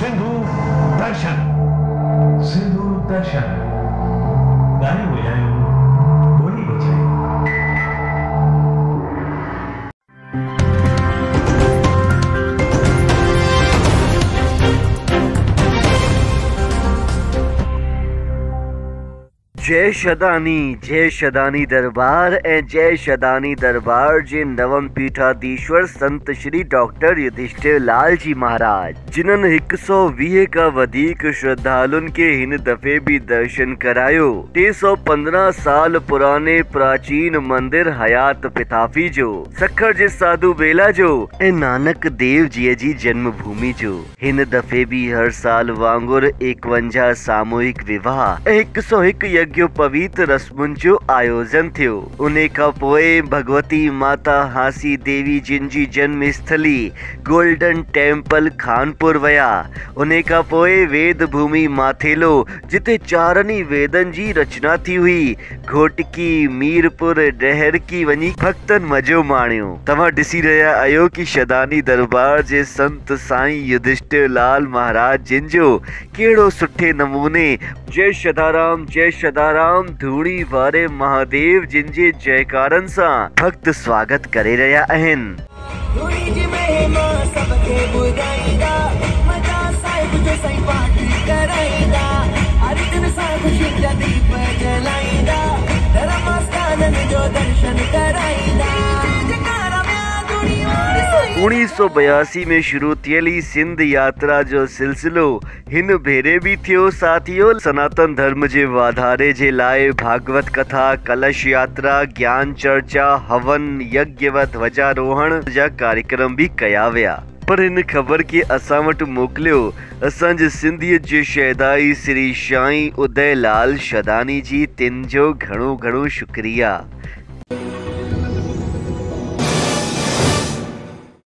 सिंधु दर्शन। सिंधु दर्शन गाने बजायो, बोली बजायो। जय शदानी दरबार ऐं जय शदानी दरबार जे नवम पीठाधीश्वर संत श्री डॉक्टर युधिष्ठिर लाल जी महाराज, जिन्हनि 120 का वधीक श्रद्धालुन के हिन दफ़े भी दर्शन करायो। 315 साल पुराने प्राचीन मंदिर हयात पिथाफी जो, सखर जे साधु बेला जो ऐं नानक देव जी जी जन्म भूमि जो। हिन दफ़े भी हर साल वांगुर 51 सामूहिक विवाह ऐं 101 यज्ञ पवित्र रस्मुन जो आयोजन थियो। उन्हें का पोए भगवती माता हांसी देवी जिन जी जन्म स्थली गोल्डन टेम्पल खानपुर वया। उन्हें का पोए वेद भूमि माथेलो, जिते चारनी वेदन जी रचना थी हुई, घोटकी मीरपुर डहर की वनी भक्तन मजो माणियो। तव्हां ॾिसी रहिया आहियो कि शदानी दरबार जे संत साईं युधिष्ठिर लाल महाराज जिन जो केड़ो सुठे नमूने जय शदाराम धूणी वारे महादेव जिन जे जयकारन सां भक्त स्वागत करे रहिया आहिनि। उन्नीस सौ 82 में शुरू थियली सिंध यात्रा जो सिलसिलो हिन भेरे भी थियो। साथियों, सनातन धर्म जे वाधारे जे लाए भागवत कथा, कलश यात्रा, ज्ञान चर्चा, हवन, यज्ञ व ध्वजारोहण जा कार्यक्रम भी कया विया। पर इन खबर के असां वटि मोकिलियो असांजे सिंधियत जे शहदाई श्री साईं उदय लाल शदानी जी। तिन जो घणो घणो शुक्रिया।